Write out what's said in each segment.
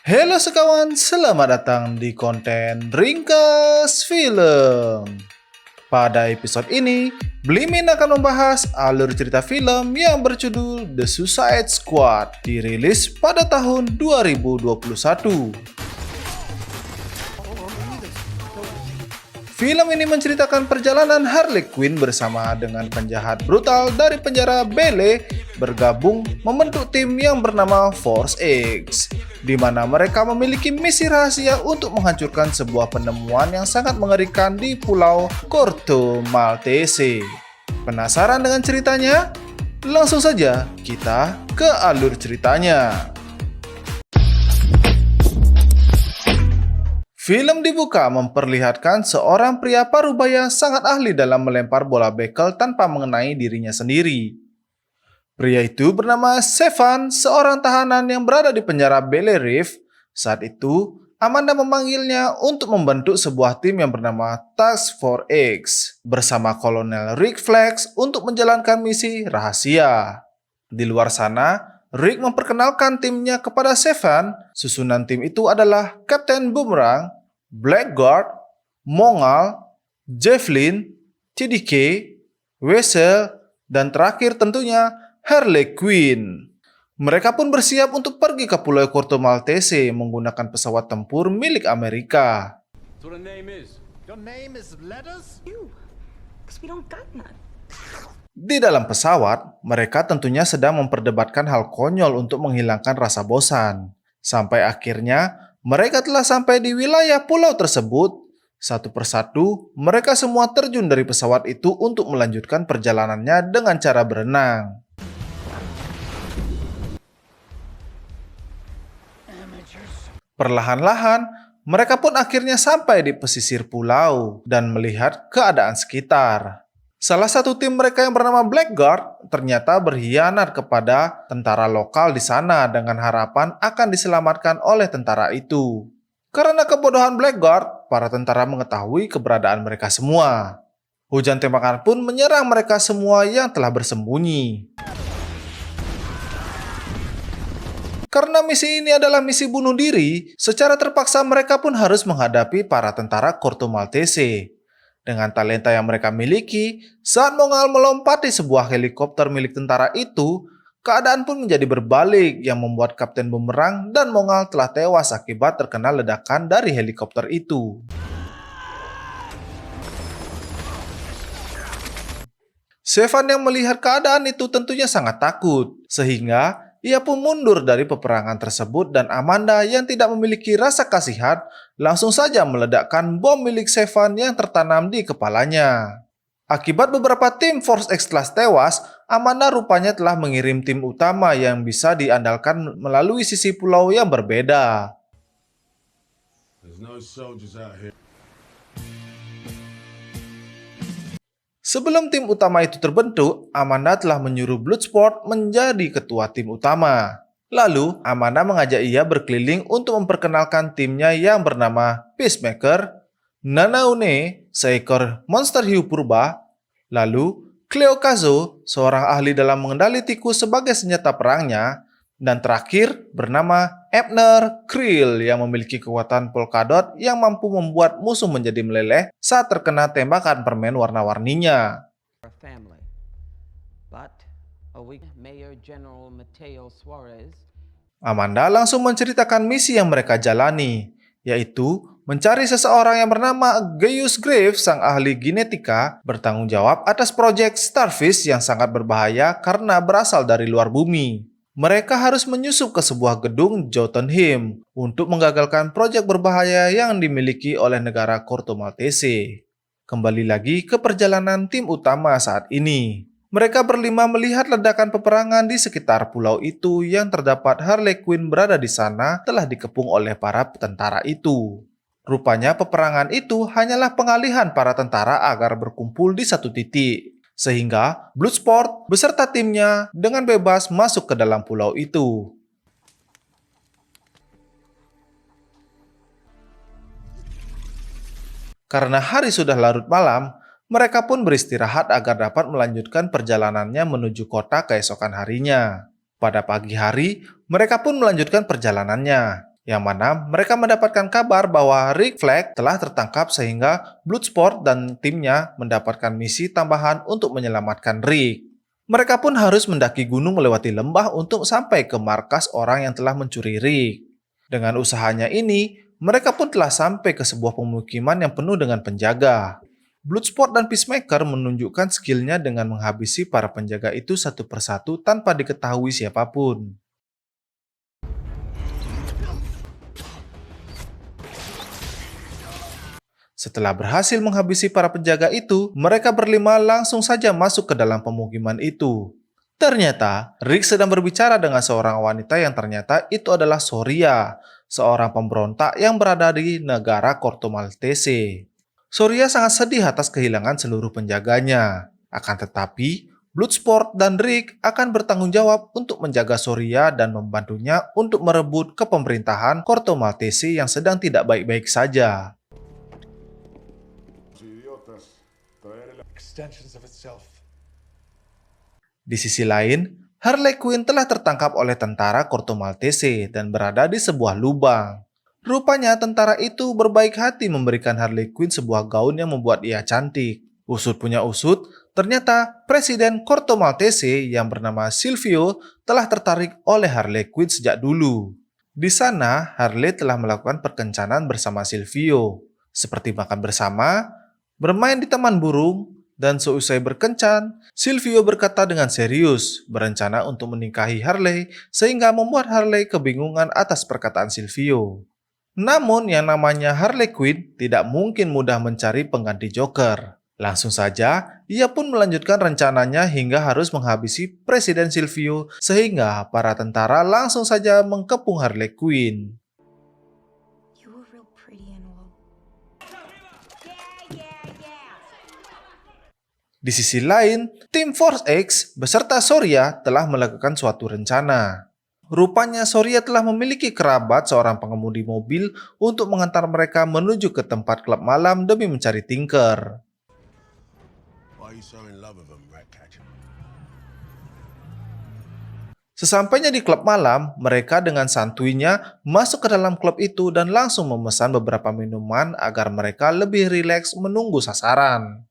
Halo sekawan, selamat datang di konten Ringkas Film. Pada episode ini, Blimin akan membahas alur cerita film yang berjudul The Suicide Squad, dirilis pada tahun 2021. Film ini menceritakan perjalanan Harley Quinn bersama dengan penjahat brutal dari penjara Bele bergabung membentuk tim yang bernama Force X, di mana mereka memiliki misi rahasia untuk menghancurkan sebuah penemuan yang sangat mengerikan di Pulau Corto Maltese. Penasaran dengan ceritanya? Langsung saja kita ke alur ceritanya. Film dibuka memperlihatkan seorang pria parubaya sangat ahli dalam melempar bola bekel tanpa mengenai dirinya sendiri. Pria itu bernama Sevan, seorang tahanan yang berada di penjara Belle Reve. Saat itu, Amanda memanggilnya untuk membentuk sebuah tim yang bernama Task Force X bersama Kolonel Rick Flex untuk menjalankan misi rahasia. Di luar sana, Rick memperkenalkan timnya kepada Sevan. Susunan tim itu adalah Kapten Boomerang, Blackguard, Mongal, Javelin, CDK, Weasel, dan terakhir tentunya Harley Quinn. Mereka pun bersiap untuk pergi ke Pulau Corto Maltese menggunakan pesawat tempur milik Amerika. That's what a name is. Your name is Letters? Because we don't got none. Di dalam pesawat, mereka tentunya sedang memperdebatkan hal konyol untuk menghilangkan rasa bosan. Sampai akhirnya, mereka telah sampai di wilayah pulau tersebut. Satu persatu, mereka semua terjun dari pesawat itu untuk melanjutkan perjalanannya dengan cara berenang. Perlahan-lahan, mereka pun akhirnya sampai di pesisir pulau dan melihat keadaan sekitar. Salah satu tim mereka yang bernama Blackguard ternyata berkhianat kepada tentara lokal di sana dengan harapan akan diselamatkan oleh tentara itu. Karena kebodohan Blackguard, para tentara mengetahui keberadaan mereka semua. Hujan tembakan pun menyerang mereka semua yang telah bersembunyi. Karena misi ini adalah misi bunuh diri, secara terpaksa mereka pun harus menghadapi para tentara Corto Maltese. Dengan talenta yang mereka miliki, saat Mongal melompati sebuah helikopter milik tentara itu, keadaan pun menjadi berbalik yang membuat Kapten Boomerang dan Mongal telah tewas akibat terkena ledakan dari helikopter itu. Sevan yang melihat keadaan itu tentunya sangat takut, sehingga ia pun mundur dari peperangan tersebut dan Amanda yang tidak memiliki rasa kasihan langsung saja meledakkan bom milik Sevan yang tertanam di kepalanya. Akibat beberapa tim Force X telah tewas, Amanda rupanya telah mengirim tim utama yang bisa diandalkan melalui sisi pulau yang berbeda. There's no soldiers out here. Sebelum tim utama itu terbentuk, Amanda telah menyuruh Bloodsport menjadi ketua tim utama. Lalu, Amanda mengajak ia berkeliling untuk memperkenalkan timnya yang bernama Peacemaker, Nanaune, seekor monster hiu purba, lalu Cleo Kazo, seorang ahli dalam mengendali tikus sebagai senjata perangnya, dan terakhir bernama Abner Krill yang memiliki kekuatan polkadot yang mampu membuat musuh menjadi meleleh saat terkena tembakan permen warna-warninya. Our family. But a week Mayor General Mateo Suarez Amanda langsung menceritakan misi yang mereka jalani, yaitu mencari seseorang yang bernama Gaius Graves, sang ahli genetika, bertanggung jawab atas proyek Starfish yang sangat berbahaya karena berasal dari luar bumi. Mereka harus menyusup ke sebuah gedung Jotunheim untuk menggagalkan proyek berbahaya yang dimiliki oleh negara Corto Maltese. Kembali lagi ke perjalanan tim utama saat ini. Mereka berlima melihat ledakan peperangan di sekitar pulau itu yang terdapat Harley Quinn berada di sana telah dikepung oleh para tentara itu. Rupanya peperangan itu hanyalah pengalihan para tentara agar berkumpul di satu titik. Sehingga Bloodsport beserta timnya dengan bebas masuk ke dalam pulau itu. Karena hari sudah larut malam, mereka pun beristirahat agar dapat melanjutkan perjalanannya menuju kota keesokan harinya. Pada pagi hari, mereka pun melanjutkan perjalanannya, yang mana mereka mendapatkan kabar bahwa Rick Flag telah tertangkap sehingga Bloodsport dan timnya mendapatkan misi tambahan untuk menyelamatkan Rick. Mereka pun harus mendaki gunung melewati lembah untuk sampai ke markas orang yang telah mencuri Rick. Dengan usahanya ini, mereka pun telah sampai ke sebuah pemukiman yang penuh dengan penjaga. Bloodsport dan Peacemaker menunjukkan skillnya dengan menghabisi para penjaga itu satu persatu tanpa diketahui siapapun. Setelah berhasil menghabisi para penjaga itu, mereka berlima langsung saja masuk ke dalam pemukiman itu. Ternyata, Rick sedang berbicara dengan seorang wanita yang ternyata itu adalah Soria, seorang pemberontak yang berada di negara Corto Maltese. Soria sangat sedih atas kehilangan seluruh penjaganya. Akan tetapi, Bloodsport dan Rick akan bertanggung jawab untuk menjaga Soria dan membantunya untuk merebut kepemerintahan Corto Maltese yang sedang tidak baik-baik saja. Extensions of itself. Di sisi lain, Harley Quinn telah tertangkap oleh tentara Corto Maltese dan berada di sebuah lubang. Rupanya tentara itu berbaik hati memberikan Harley Quinn sebuah gaun yang membuat ia cantik. Usut punya usut, ternyata Presiden Corto Maltese yang bernama Silvio telah tertarik oleh Harley Quinn sejak dulu. Di sana, Harley telah melakukan perkencanan bersama Silvio, seperti makan bersama, bermain di taman burung, dan seusai berkencan, Silvio berkata dengan serius, berencana untuk menikahi Harley sehingga membuat Harley kebingungan atas perkataan Silvio. Namun yang namanya Harley Quinn tidak mungkin mudah mencari pengganti Joker. Langsung saja, ia pun melanjutkan rencananya hingga harus menghabisi Presiden Silvio sehingga para tentara langsung saja mengepung Harley Quinn. You were real pretty and all. Di sisi lain, tim Force X beserta Soria telah melakukan suatu rencana. Rupanya Soria telah memiliki kerabat seorang pengemudi mobil untuk mengantar mereka menuju ke tempat klub malam demi mencari Tinker. Why are you so in love with him, Ratcatcher? Sesampainya di klub malam, mereka dengan santuinya masuk ke dalam klub itu dan langsung memesan beberapa minuman agar mereka lebih rileks menunggu sasaran.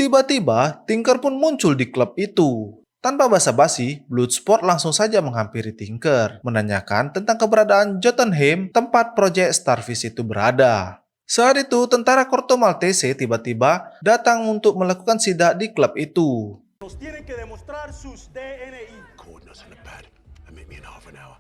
Tiba-tiba, Tinker pun muncul di klub itu. Tanpa basa-basi, Bloodsport langsung saja menghampiri Tinker, menanyakan tentang keberadaan Jotunheim, tempat proyek Starfish itu berada. Saat itu, tentara Corto Maltese tiba-tiba datang untuk melakukan sidak di klub itu. Nos tienen que demostrar sus DNI. Coordinates in the pad and meet me in half an hour.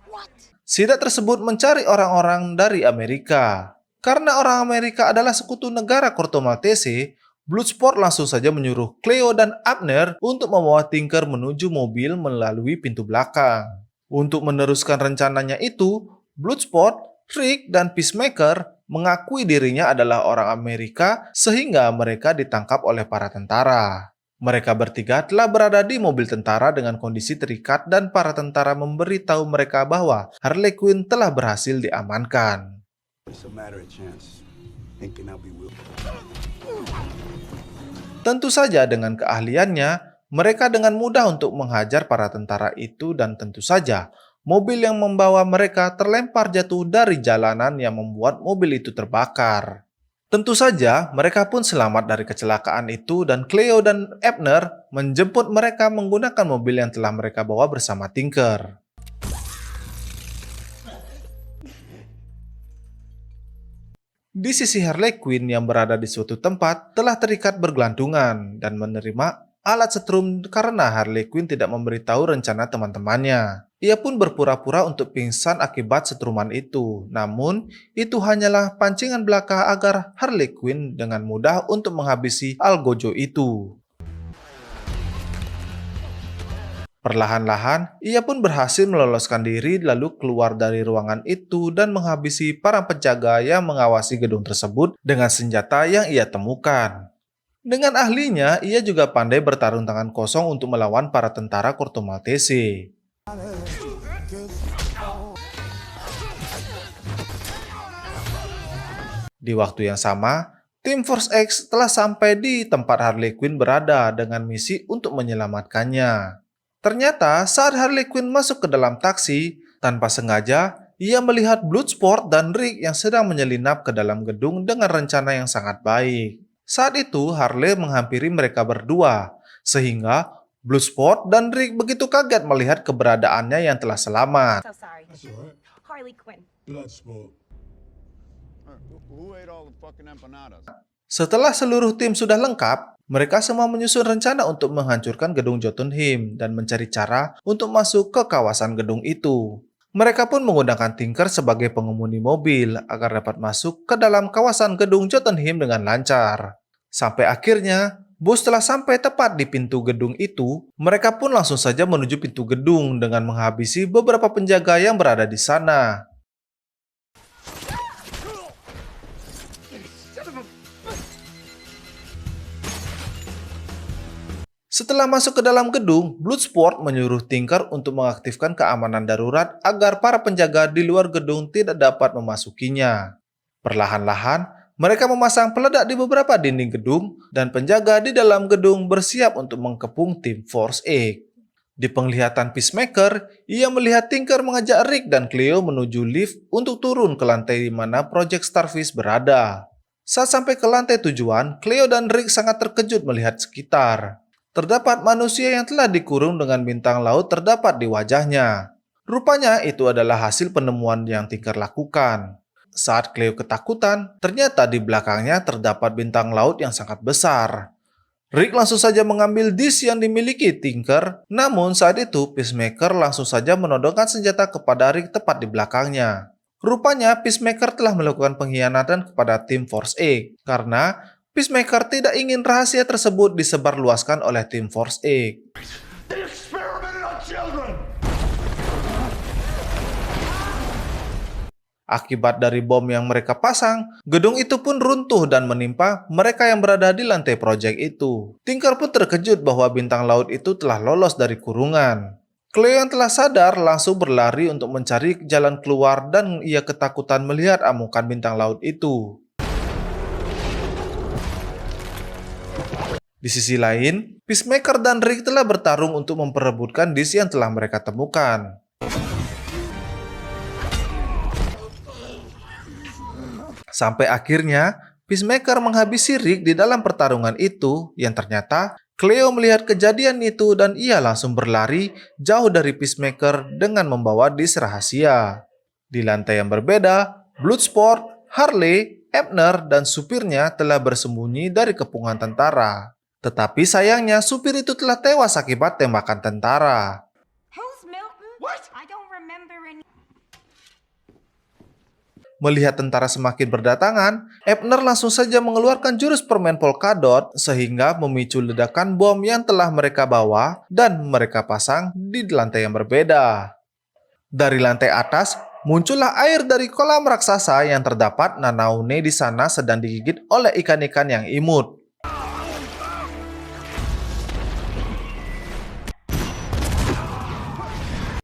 Sidak tersebut mencari orang-orang dari Amerika. Karena orang Amerika adalah sekutu negara Corto Maltese, Bloodsport langsung saja menyuruh Cleo dan Abner untuk membawa Tinker menuju mobil melalui pintu belakang. Untuk meneruskan rencananya itu, Bloodsport, Rick, dan Peacemaker mengakui dirinya adalah orang Amerika sehingga mereka ditangkap oleh para tentara. Mereka bertiga telah berada di mobil tentara dengan kondisi terikat dan para tentara memberitahu mereka bahwa Harley Quinn telah berhasil diamankan. It's a matter of chance. Ain't gonna be will. Tentu saja dengan keahliannya, mereka dengan mudah untuk menghajar para tentara itu dan tentu saja mobil yang membawa mereka terlempar jatuh dari jalanan yang membuat mobil itu terbakar. Tentu saja mereka pun selamat dari kecelakaan itu dan Cleo dan Abner menjemput mereka menggunakan mobil yang telah mereka bawa bersama Tinker. Di sisi Harley Quinn yang berada di suatu tempat telah terikat bergelantungan dan menerima alat setrum karena Harley Quinn tidak memberitahu rencana teman-temannya. Ia pun berpura-pura untuk pingsan akibat setruman itu. Namun, itu hanyalah pancingan belaka agar Harley Quinn dengan mudah untuk menghabisi Algojo itu. Perlahan-lahan, ia pun berhasil meloloskan diri lalu keluar dari ruangan itu dan menghabisi para penjaga yang mengawasi gedung tersebut dengan senjata yang ia temukan. Dengan ahlinya, ia juga pandai bertarung tangan kosong untuk melawan para tentara Corto Maltese. Di waktu yang sama, tim Force X telah sampai di tempat Harley Quinn berada dengan misi untuk menyelamatkannya. Ternyata saat Harley Quinn masuk ke dalam taksi, tanpa sengaja ia melihat Bloodsport dan Rick yang sedang menyelinap ke dalam gedung dengan rencana yang sangat baik. Saat itu Harley menghampiri mereka berdua, sehingga Bloodsport dan Rick begitu kaget melihat keberadaannya yang telah selamat. So sorry. That's alright. Harley Quinn. Bloodsport. Who ate all the fucking empanadas? Setelah seluruh tim sudah lengkap, mereka semua menyusun rencana untuk menghancurkan gedung Jotunheim dan mencari cara untuk masuk ke kawasan gedung itu. Mereka pun menggunakan Tinker sebagai pengemudi mobil agar dapat masuk ke dalam kawasan gedung Jotunheim dengan lancar. Sampai akhirnya, bus telah sampai tepat di pintu gedung itu, mereka pun langsung saja menuju pintu gedung dengan menghabisi beberapa penjaga yang berada di sana. Setelah masuk ke dalam gedung, Bloodsport menyuruh Tinker untuk mengaktifkan keamanan darurat agar para penjaga di luar gedung tidak dapat memasukinya. Perlahan-lahan, mereka memasang peledak di beberapa dinding gedung dan penjaga di dalam gedung bersiap untuk mengepung tim Force X. Di penglihatan Peacemaker, ia melihat Tinker mengajak Rick dan Cleo menuju lift untuk turun ke lantai di mana Project Starfish berada. Saat sampai ke lantai tujuan, Cleo dan Rick sangat terkejut melihat sekitar. Terdapat manusia yang telah dikurung dengan bintang laut terdapat di wajahnya. Rupanya itu adalah hasil penemuan yang Tinker lakukan. Saat Cleo ketakutan, ternyata di belakangnya terdapat bintang laut yang sangat besar. Rick langsung saja mengambil disk yang dimiliki Tinker, namun saat itu Peacemaker langsung saja menodongkan senjata kepada Rick tepat di belakangnya. Rupanya Peacemaker telah melakukan pengkhianatan kepada tim Force X, karena Peacemaker tidak ingin rahasia tersebut disebarluaskan oleh tim Force X. They experimented on children! Akibat dari bom yang mereka pasang, gedung itu pun runtuh dan menimpa mereka yang berada di lantai proyek itu. Tinker pun terkejut bahwa bintang laut itu telah lolos dari kurungan. Cleo yang telah sadar langsung berlari untuk mencari jalan keluar dan ia ketakutan melihat amukan bintang laut itu. Di sisi lain, Peacemaker dan Rick telah bertarung untuk memperebutkan disk yang telah mereka temukan. Sampai akhirnya, Peacemaker menghabisi Rick di dalam pertarungan itu, yang ternyata Cleo melihat kejadian itu dan ia langsung berlari jauh dari Peacemaker dengan membawa disk rahasia. Di lantai yang berbeda, Bloodsport, Harley, Abner, dan supirnya telah bersembunyi dari kepungan tentara. Tetapi sayangnya supir itu telah tewas akibat tembakan tentara. Who's Milton? What? I don't remember any. Melihat tentara semakin berdatangan, Abner langsung saja mengeluarkan jurus permen Polkadot sehingga memicu ledakan bom yang telah mereka bawa dan mereka pasang di lantai yang berbeda. Dari lantai atas, muncullah air dari kolam raksasa yang terdapat Nanaune di sana sedang digigit oleh ikan-ikan yang imut.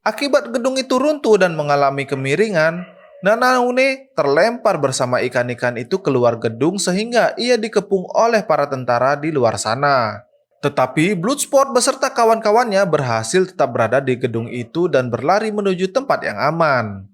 Akibat gedung itu runtuh dan mengalami kemiringan, Nanaune terlempar bersama ikan-ikan itu keluar gedung sehingga ia dikepung oleh para tentara di luar sana. Tetapi Bloodsport beserta kawan-kawannya berhasil tetap berada di gedung itu dan berlari menuju tempat yang aman.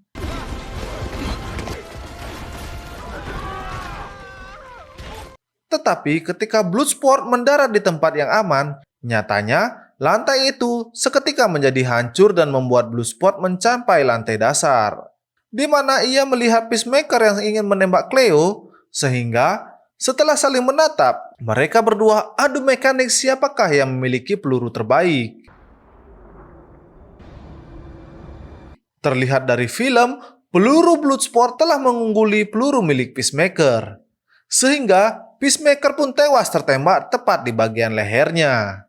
Tetapi ketika Bloodsport mendarat di tempat yang aman, nyatanya lantai itu seketika menjadi hancur dan membuat Bloodsport mencapai lantai dasar, di mana ia melihat Peacemaker yang ingin menembak Cleo, sehingga setelah saling menatap, mereka berdua adu mekanik siapakah yang memiliki peluru terbaik. Terlihat dari film, peluru Bloodsport telah mengungguli peluru milik Peacemaker, sehingga Peacemaker pun tewas tertembak tepat di bagian lehernya.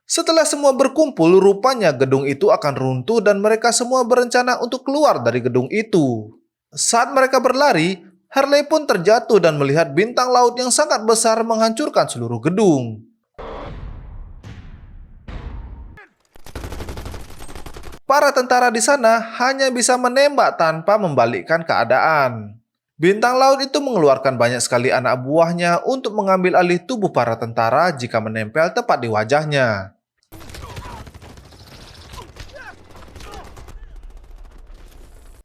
Setelah semua berkumpul, rupanya gedung itu akan runtuh dan mereka semua berencana untuk keluar dari gedung itu. Saat mereka berlari, Harley pun terjatuh dan melihat bintang laut yang sangat besar menghancurkan seluruh gedung. Para tentara di sana hanya bisa menembak tanpa membalikkan keadaan. Bintang laut itu mengeluarkan banyak sekali anak buahnya untuk mengambil alih tubuh para tentara jika menempel tepat di wajahnya.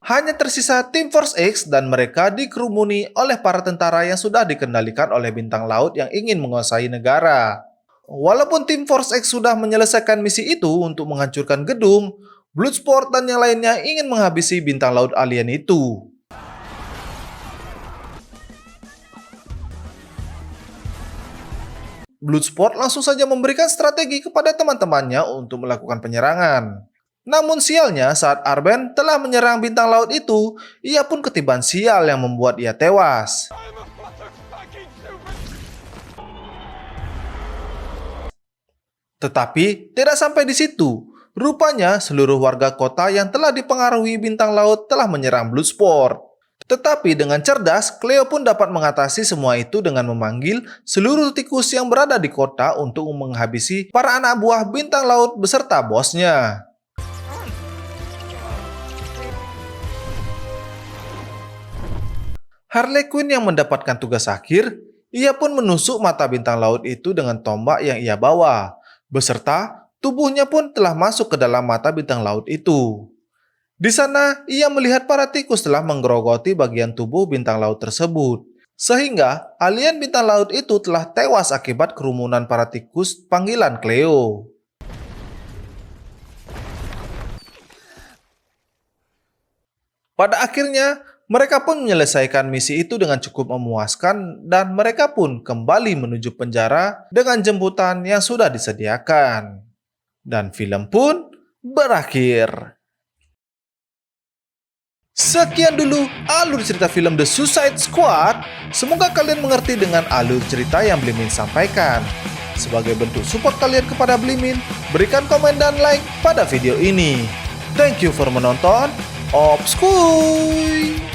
hanya tersisa Team Force X dan mereka dikerumuni oleh para tentara yang sudah dikendalikan oleh bintang laut yang ingin menguasai negara. Walaupun Team Force X sudah menyelesaikan misi itu untuk menghancurkan gedung, Bloodsport dan yang lainnya ingin menghabisi bintang laut alien itu. Bloodsport langsung saja memberikan strategi kepada teman-temannya untuk melakukan penyerangan. Namun sialnya saat Arben telah menyerang bintang laut itu, ia pun ketiban sial yang membuat ia tewas. Tetapi tidak sampai di situ. Rupanya seluruh warga kota yang telah dipengaruhi bintang laut telah menyerang Bloodsport. Tetapi dengan cerdas, Cleo pun dapat mengatasi semua itu dengan memanggil seluruh tikus yang berada di kota untuk menghabisi para anak buah bintang laut beserta bosnya. Harley Quinn yang mendapatkan tugas akhir, ia pun menusuk mata bintang laut itu dengan tombak yang ia bawa, beserta tubuhnya pun telah masuk ke dalam mata bintang laut itu. Di sana, ia melihat para tikus telah menggerogoti bagian tubuh bintang laut tersebut, sehingga alien bintang laut itu telah tewas akibat kerumunan para tikus panggilan Cleo. Pada akhirnya, mereka pun menyelesaikan misi itu dengan cukup memuaskan dan mereka pun kembali menuju penjara dengan jemputan yang sudah disediakan. Dan film pun berakhir. Sekian dulu alur cerita film The Suicide Squad. Semoga kalian mengerti dengan alur cerita yang Blimin sampaikan. Sebagai bentuk support kalian kepada Blimin, berikan komen dan like pada video ini. Thank you for menonton. Obskuy!